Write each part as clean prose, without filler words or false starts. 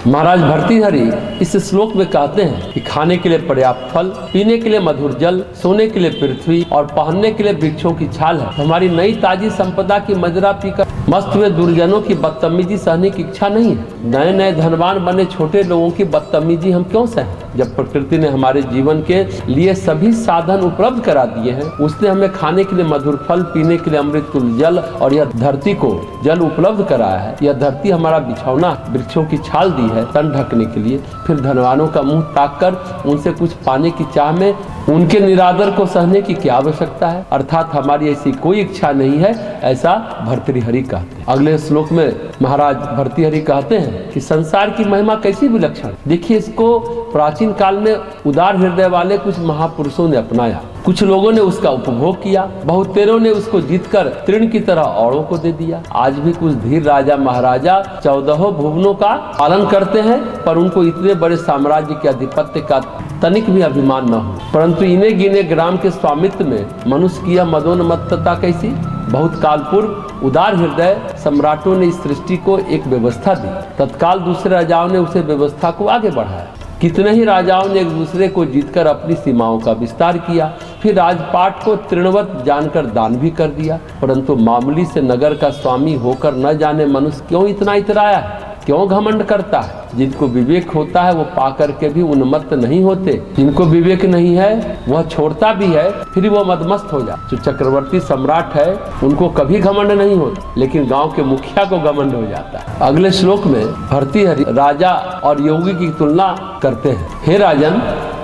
महाराज भर्तृहरि इस श्लोक में कहते हैं कि खाने के लिए पर्याप्त फल, पीने के लिए मधुर जल, सोने के लिए पृथ्वी और पहनने के लिए वृक्षों की छाल है। हमारी नई ताजी संपदा की मदिरा पीकर मस्त हुए दुर्जनों की बदतमीजी सहने की इच्छा नहीं है। नए नए धनवान बने छोटे लोगों की बदतमीजी हम क्यों सहें, जब प्रकृति ने हमारे जीवन के लिए सभी साधन उपलब्ध करा दिए हैं। उसने हमें खाने के लिए मधुर फल, पीने के लिए अमृत तुल्य जल और यह धरती को जल उपलब्ध कराया है। यह धरती हमारा बिछौना, वृक्षों की छाल दी है तन ढकने के लिए। फिर धनवानों का मुंह ताक कर उनसे कुछ पाने की चाह में उनके निरादर को सहने की क्या आवश्यकता है। अर्थात हमारी ऐसी कोई इच्छा नहीं है, ऐसा भर्तृहरि कहते हैं। अगले श्लोक में महाराज भर्तृहरि कहते हैं कि संसार की महिमा कैसी विलक्षण। देखिए, इसको प्राचीन काल में उदार हृदय वाले कुछ महापुरुषों ने अपनाया। कुछ लोगों ने उसका उपभोग किया, बहुतेरों ने उसको जीतकर तृण की तरह औरों को दे दिया। आज भी कुछ धीर राजा महाराजा 14 भुवनों का पालन करते हैं, पर उनको इतने बड़े साम्राज्य के अधिपत्य का तनिक भी अभिमान न हो। परंतु इन्हें गिने ग्राम के स्वामित्व में मनुष्य की यह मदोन्मत्तता कैसी। बहुत काल पूर्व उदार हृदय सम्राटों ने इस सृष्टि को एक व्यवस्था दी, तत्काल दूसरे राजाओं ने उसे व्यवस्था को आगे बढ़ाया। कितने ही राजाओं ने एक दूसरे को जीतकर अपनी सीमाओं का विस्तार किया, फिर राजपाट को तृणवत जानकर दान भी कर दिया। परंतु मामूली से नगर का स्वामी होकर न जाने मनुष्य क्यों इतना इतराया है, क्यों घमंड करता है। जिनको विवेक होता है वो पाकर के भी उन्मत्त नहीं होते, जिनको विवेक नहीं है वह छोड़ता भी है फिर वो मदमस्त हो जाए। जो चक्रवर्ती सम्राट है उनको कभी घमंड नहीं होता, लेकिन गांव के मुखिया को घमंड हो जाता है। अगले श्लोक में भर्तृहरि राजा और योगी की तुलना करते हैं। हे राजन,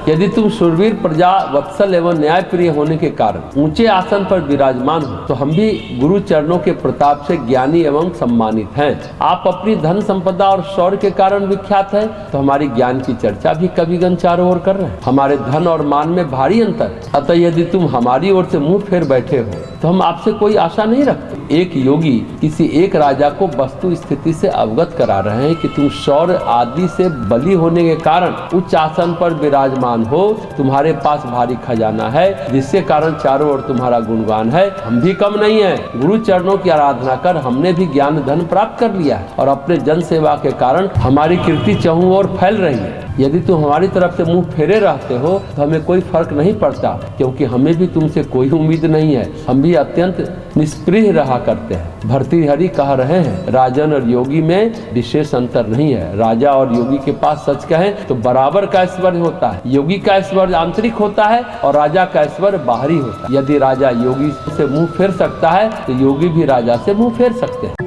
यदि तुम शूरवीर, प्रजा वत्सल एवं न्यायप्रिय होने के कारण ऊंचे आसन पर विराजमान हो, तो हम भी गुरु चरणों के प्रताप से ज्ञानी एवं सम्मानित हैं। आप अपनी धन संपदा और शौर्य के कारण विख्यात है, तो हमारी ज्ञान की चर्चा भी कविगण चारों ओर कर रहे हैं। हमारे धन और मान में भारी अंतर है, अतः यदि तुम हमारी ओर से मुंह फेर बैठे हो तो हम आपसे कोई आशा नहीं रखते। एक योगी किसी एक राजा को वस्तु स्थिति से अवगत करा रहे हैं कि तुम शौर्य आदि से बली होने के कारण उच्च आसन पर विराजमान हो, तुम्हारे पास भारी खजाना है, जिससे कारण चारों ओर तुम्हारा गुणगान है। हम भी कम नहीं है, गुरु चरणों की आराधना कर हमने भी ज्ञान धन प्राप्त कर लिया है और अपने जन सेवा के कारण हमारी कीर्ति चहुं ओर फैल रही है। यदि तुम हमारी तरफ से मुंह फेरे रहते हो तो हमें कोई फर्क नहीं पड़ता, क्योंकि हमें भी तुमसे कोई उम्मीद नहीं है। हम भी अत्यंत निष्प्रिय रहा करते हैं। भर्तृहरि कह रहे हैं, राजन और योगी में विशेष अंतर नहीं है। राजा और योगी के पास सच कहें तो बराबर का ऐश्वर्य होता है। योगी का ऐश्वर्य आंतरिक होता है और राजा का ऐश्वर्य बाहरी होता है। यदि राजा योगी से मुंह फेर सकता है तो योगी भी राजा से मुंह फेर सकते हैं।